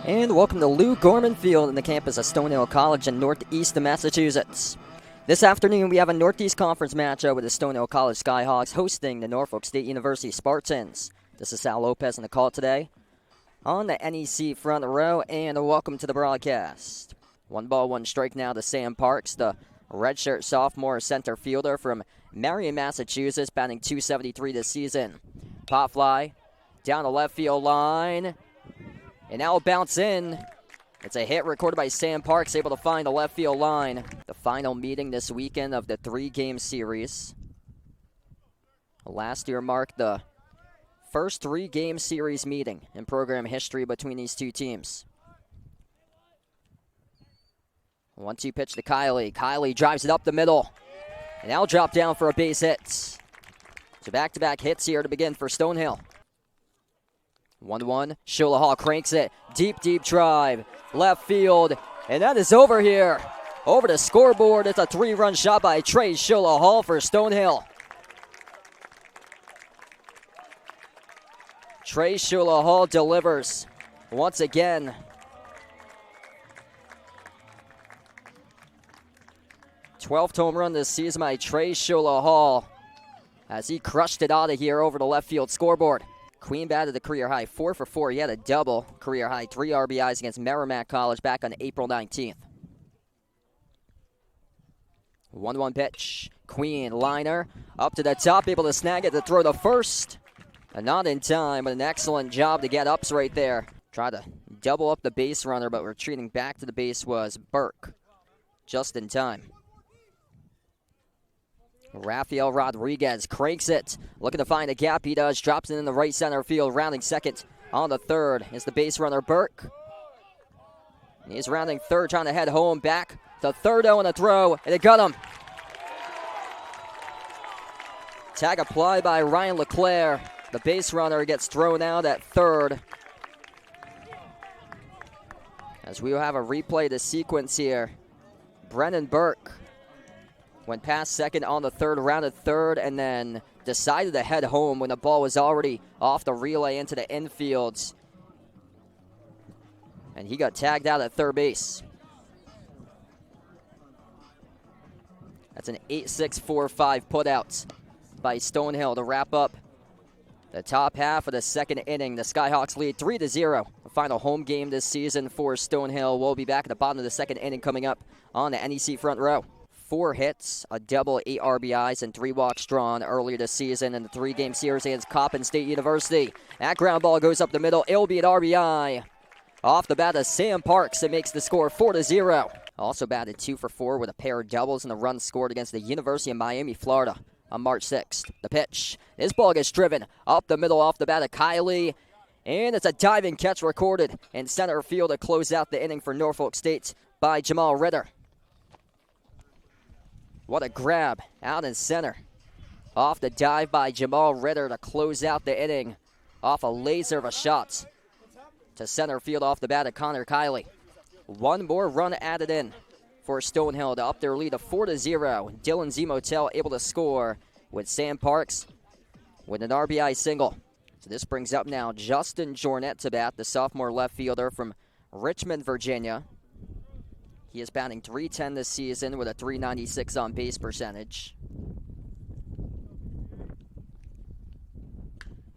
And welcome to Lou Gorman Field in the campus of Stonehill College in northeast of Massachusetts. This afternoon we have a Northeast Conference matchup with the Stonehill College Skyhawks hosting the Norfolk State University Spartans. This is Sal Lopez on the call today on the NEC front row, and welcome to the broadcast. 1-1 strike now to Sam Parks, the redshirt sophomore center fielder from Marion, Massachusetts, batting .273 this season. Pop fly down the left field line. And now it'll bounce in. It's a hit recorded by Sam Parks, able to find the left field line. The final meeting this weekend of the 3-game series. Last year marked the first 3-game series meeting in program history between these two teams. 1-2 pitch to Kiley. Kiley drives it up the middle. And now drop down for a base hit. So back-to-back hits here to begin for Stonehill. 1-1, Shula Hall cranks it, deep drive, left field, and that is over here. Over the scoreboard, it's a 3-run shot by Trey Shula Hall for Stonehill. Trey Shula Hall delivers once again. #12th home run this season by Trey Shula Hall as he crushed it out of here over the left field scoreboard. Queen batted the career high 4 for 4. He had a double, career high 3 RBIs against Merrimack College back on April 19th. 1-1 pitch. Queen liner up to the top, able to snag it to throw to first. And not in time, but an excellent job to get ups right there. Tried to double up the base runner, but retreating back to the base was Burke. Just in time. Rafael Rodriguez cranks it. Looking to find a gap. He does. Drops it in the right center field. Rounding second on the third is the base runner, Burke. And he's rounding third, trying to head home. Back to third, and a throw. And it got him. Tag applied by Ryan LeClaire. The base runner gets thrown out at third. As we will have a replay of the sequence here. Brennan Burke went past second on the third, rounded third, and then decided to head home when the ball was already off the relay into the infields. And he got tagged out at third base. That's an 8-6-4-5 putout by Stonehill to wrap up the top half of the second inning. The Skyhawks lead 3-0. The final home game this season for Stonehill. We'll be back at the bottom of the second inning coming up on the NEC front row. 4 hits, a double, 8 RBIs, and 3 walks drawn earlier this season in the 3-game series against Coppin State University. That ground ball goes up the middle. It'll be an RBI. Off the bat of Sam Parks, it makes the score 4-0. Also batted 2 for 4 with a pair of doubles and a run scored against the University of Miami, Florida on March 6th. The pitch. This ball gets driven up the middle off the bat of Kiley. And it's a diving catch recorded in center field to close out the inning for Norfolk State by Jamal Ritter. What a grab out in center. Off the dive by Jamal Ritter to close out the inning. Off a laser of a shot to center field off the bat of Connor Kiley. 1 more run added in for Stonehill to up their lead to 4-0. Dylan Zemotel able to score with Sam Parks with an RBI single. So this brings up now Justin Jornet to bat, the sophomore left fielder from Richmond, Virginia. He is batting .310 this season with a .396 on base percentage.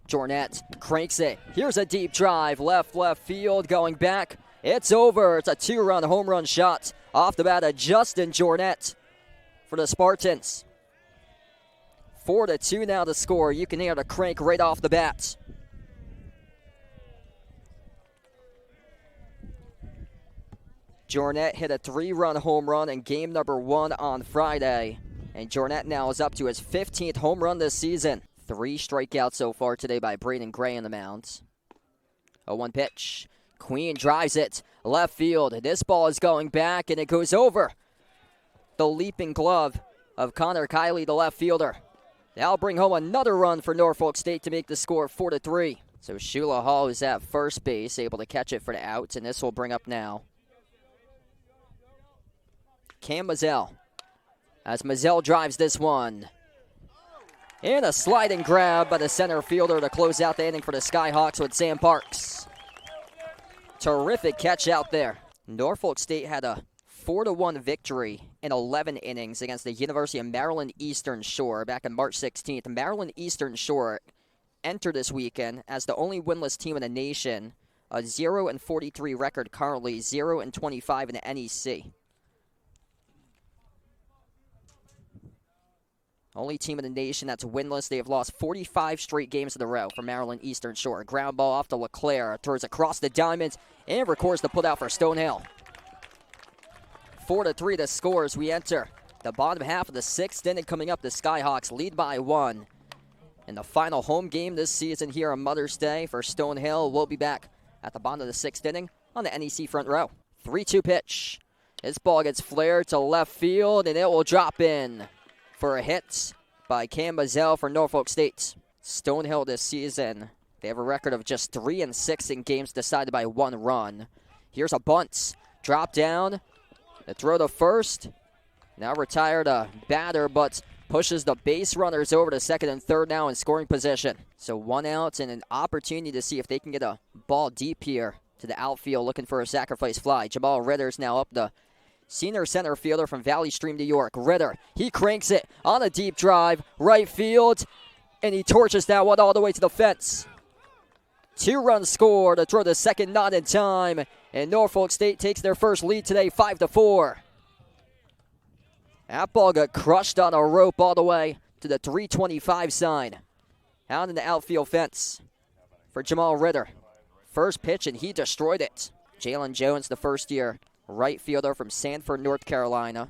Jornet cranks it. Here's a deep drive. Left field going back. It's over. It's a 2-run home run shot off the bat of Justin Jornet for the Spartans. 4-2 now to score. You can hear the crank right off the bat. Jornet hit a 3-run home run in game number 1 on Friday. And Jornet now is up to his 15th home run this season. 3 strikeouts so far today by Braden Gray in the mound. 0-1 pitch. Queen drives it. Left field. This ball is going back, and it goes over the leaping glove of Connor Kiley, the left fielder. That'll bring home another run for Norfolk State to make the score 4-3. So Shula Hall is at first base, able to catch it for the out, and this will bring up now Cam Mazzell. As Mazzell drives this one. And a sliding grab by the center fielder to close out the inning for the Skyhawks with Sam Parks. Terrific catch out there. Norfolk State had a 4-1 victory in 11 innings against the University of Maryland Eastern Shore back on March 16th. Maryland Eastern Shore entered this weekend as the only winless team in the nation, a 0-43 record currently, 0-25 in the NEC. Only team in the nation that's winless. They have lost 45 straight games in a row for Maryland Eastern Shore. Ground ball off to LeClaire. Throws across the diamonds and records the putout for Stonehill. 4-3 the scores. We enter the bottom half of the sixth inning coming up. The Skyhawks lead by 1. In the final home game this season here on Mother's Day for Stonehill. We'll be back at the bottom of the sixth inning on the NEC front row. 3-2 pitch. This ball gets flared to left field and it will drop in for a hit by Cam Mazzell for Norfolk State. Stonehill this season, they have a record of just 3-6 in games decided by 1 run. Here's a bunt. Drop down. The throw to first. Now retired a batter, but pushes the base runners over to second and third now in scoring position. So 1 out and an opportunity to see if they can get a ball deep here to the outfield looking for a sacrifice fly. Jamal Ritter's now up the senior center fielder from Valley Stream, New York. Ritter, he cranks it on a deep drive, right field, and he torches that one all the way to the fence. 2 runs scored to throw the second not in time, and Norfolk State takes their first lead today, 5-4. That ball got crushed on a rope all the way to the 325 sign. Out in the outfield fence for Jamal Ritter. First pitch, and he destroyed it. Jalen Jones, the first-year right fielder from Sanford, North Carolina.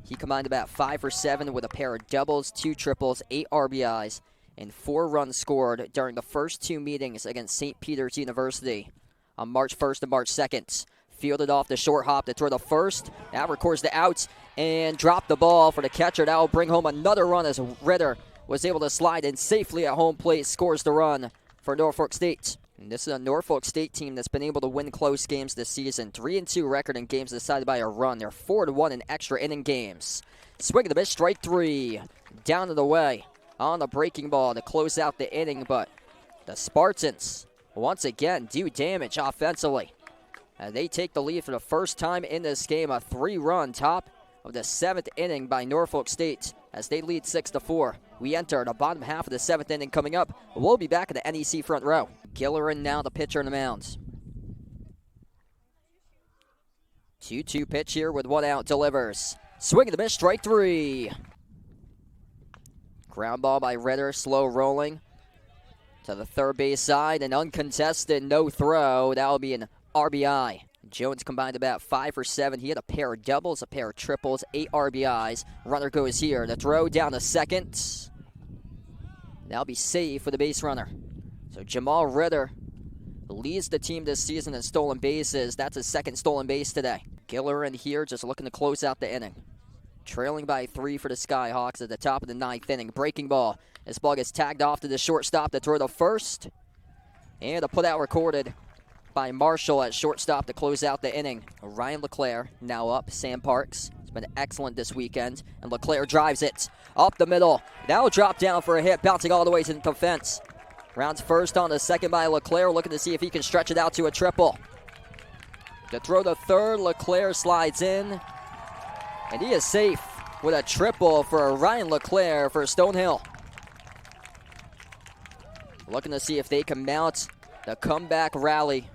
He combined about 5 for 7 with a pair of doubles, 2 triples, 8 RBIs, and 4 runs scored during the first 2 meetings against St. Peter's University on March 1st and March 2nd. Fielded off the short hop to throw the first. Now records the outs and dropped the ball for the catcher. That will bring home another run as Ritter was able to slide in safely at home plate, scores the run for Norfolk State. And this is a Norfolk State team that's been able to win close games this season. 3-2 record in games decided by a run. They're 4-1 in extra inning games. Swing of the miss, strike 3. Down and away on the breaking ball to close out the inning, but the Spartans once again do damage offensively. And they take the lead for the first time in this game. A 3-run top of the 7th inning by Norfolk State as they lead 6-4. We enter the bottom half of the 7th inning coming up. We'll be back at the NEC front row. Gillerin now the pitcher on the mound. 2-2 pitch here with 1 out, delivers. Swing and the miss, strike 3. Ground ball by Ritter, slow rolling to the third base side. An uncontested no throw. That will be an RBI. Jones combined about 5 for 7. He had a pair of doubles, a pair of triples, 8 RBIs. Runner goes here. The throw down to second. That'll be safe for the base runner. So Jamal Ritter leads the team this season in stolen bases. That's his second stolen base today. Gillerin here just looking to close out the inning. Trailing by 3 for the Skyhawks at the top of the 9th inning. Breaking ball. This ball gets tagged off to the shortstop to throw to first. And a putout recorded by Marshall at shortstop to close out the inning. Ryan LeClaire now up. Sam Parks has been excellent this weekend. And LeClaire drives it up the middle. Now drop down for a hit, bouncing all the way to the fence. Rounds first on the second by LeClaire, looking to see if he can stretch it out to a triple. To throw the third, LeClaire slides in. And he is safe with a triple for Ryan LeClaire for Stonehill. Looking to see if they can mount the comeback rally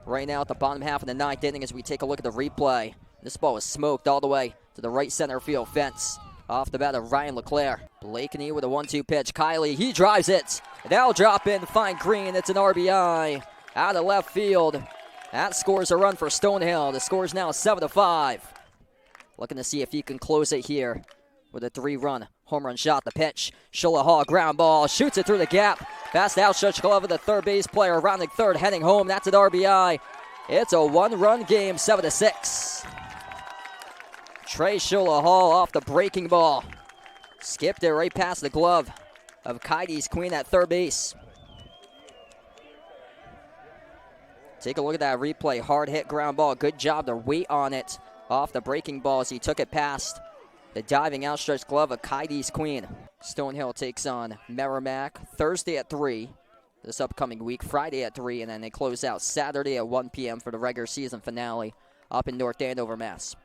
right now at the bottom half of the 9th inning as we take a look at the replay. This ball was smoked all the way to the right center field fence. Off the bat of Ryan LeClaire. Blakeney with a 1-2 pitch. Kiley, he drives it. That'll drop in, find Green. It's an RBI out of left field. That scores a run for Stonehill. The score is now 7-5. Looking to see if he can close it here with a 3-run home run shot. The pitch. Shola Hall, ground ball. Shoots it through the gap. Fast outstretched glove of the third base player. Rounding third, heading home. That's an RBI. It's a 1-run game, 7-6. Trey Shola Hall off the breaking ball. Skipped it right past the glove of Kaides Queen at third base. Take a look at that replay. Hard hit ground ball. Good job to wait on it off the breaking ball as he took it past the diving outstretched glove of Kaides Queen. Stonehill takes on Merrimack Thursday at 3. this upcoming week, Friday at 3, and then they close out Saturday at 1 p.m. for the regular season finale up in North Andover, Mass.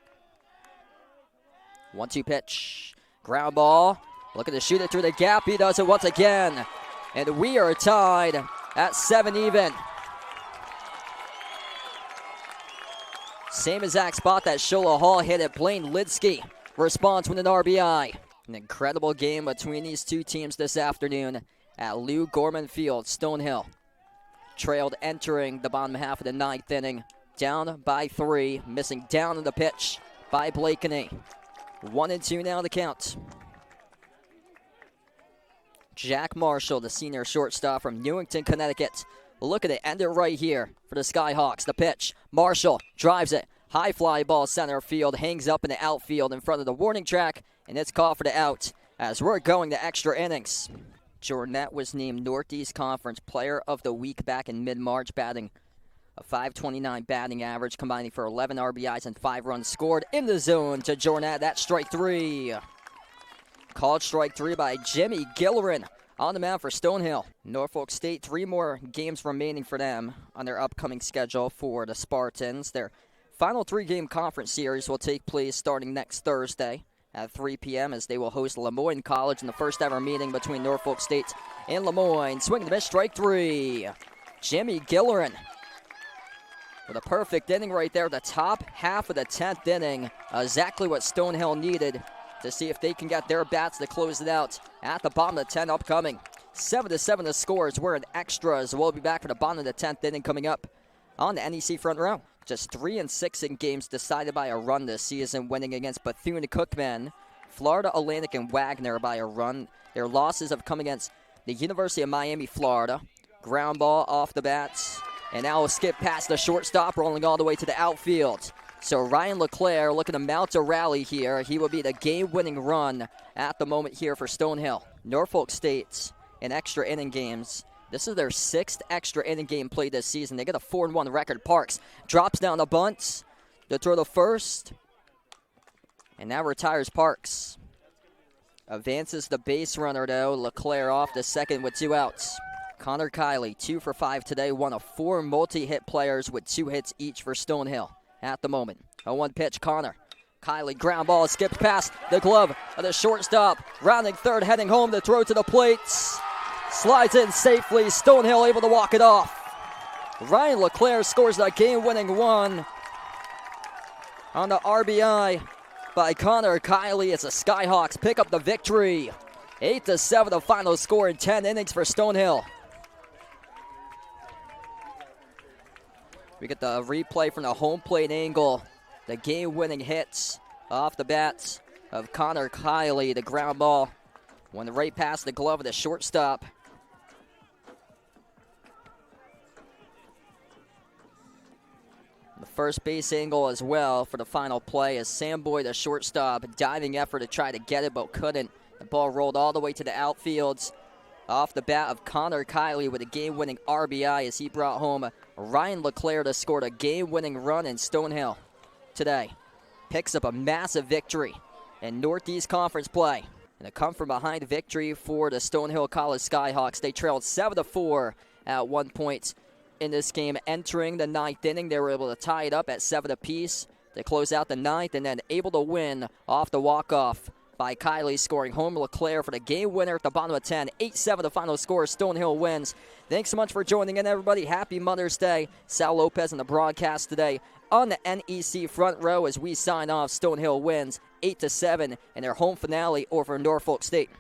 1-2 pitch. Ground ball. Looking to shoot it through the gap. He does it once again. And we are tied at 7 even. Same exact spot that Shola Hall hit it. Blaine Lidsky responds with an RBI. An incredible game between these two teams this afternoon at Lou Gorman Field. Stonehill trailed entering the bottom half of the 9th inning. Down by 3, missing down in the pitch by Blakeney. 1-2 now the count. Jack Marshall, the senior shortstop from Newington, Connecticut. Look at it, end it right here for the Skyhawks. The pitch, Marshall drives it. High fly ball center field, hangs up in the outfield in front of the warning track, and it's called for the out as we're going to extra innings. Jornette was named Northeast Conference Player of the Week back in mid-March, batting a .529 batting average, combining for 11 RBIs and 5 runs scored in the zone to Jornette. That's strike 3. Called strike 3 by Jimmy Gillerin on the mound for Stonehill. Norfolk State, 3 more games remaining for them on their upcoming schedule for the Spartans. Their final 3-game conference series will take place starting next Thursday at 3 p.m. as they will host Lemoyne College in the first ever meeting between Norfolk State and Lemoyne. Swing and miss, strike 3. Jimmy Gillerin with a perfect inning right there, the top half of the 10th inning. Exactly what Stonehill needed to see if they can get their bats to close it out at the bottom of the 10th upcoming. 7-7 the scores. We're in extras. We'll be back for the bottom of the 10th inning coming up on the NEC Front Row. Just 3-6 in games decided by a run this season, winning against Bethune-Cookman, Florida Atlantic, and Wagner by a run. Their losses have come against the University of Miami, Florida. Ground ball off the bats. And now we'll skip past the shortstop, rolling all the way to the outfield. So Ryan LeClaire looking to mount a rally here. He will be the game-winning run at the moment here for Stonehill. Norfolk State in extra inning games. This is their 6th extra inning game played this season. They get a 4-1 record. Parks drops down the bunt to throw the first. And now retires Parks. Advances the base runner, though. LeClaire off the second with 2 outs. Connor Kiley, 2 for 5 today. One of 4 multi-hit players with 2 hits each for Stonehill at the moment. 0-1 pitch, Connor. Kiley, ground ball, skips past the glove of the shortstop. Rounding third, heading home to throw to the plate. Slides in safely. Stonehill able to walk it off. Ryan LeClaire scores the game-winning 1 on the RBI by Connor Kiley as the Skyhawks pick up the victory. 8-7 the final score in 10 innings for Stonehill. We get the replay from the home plate angle. The game-winning hits off the bats of Connor Kiley. The ground ball went right past the glove of the shortstop. The first base angle as well for the final play as Sam Boyd, the shortstop, diving effort to try to get it but couldn't. The ball rolled all the way to the outfields. Off the bat of Connor Kiley with a game-winning RBI as he brought home Ryan LeClaire to score a game-winning run in Stonehill today. Picks up a massive victory in Northeast Conference play. And a come-from-behind victory for the Stonehill College Skyhawks. They trailed 7-4 at one point in this game. Entering the 9th inning, they were able to tie it up at 7 apiece. They close out the 9th and then able to win off the walk-off by Kiley, scoring home LeClaire for the game winner at the bottom of 10. 8-7 the final score. Stonehill wins. Thanks so much for joining in, everybody. Happy Mother's Day. Sal Lopez on the broadcast today on the NEC Front Row as we sign off. Stonehill wins 8-7 in their home finale over Norfolk State.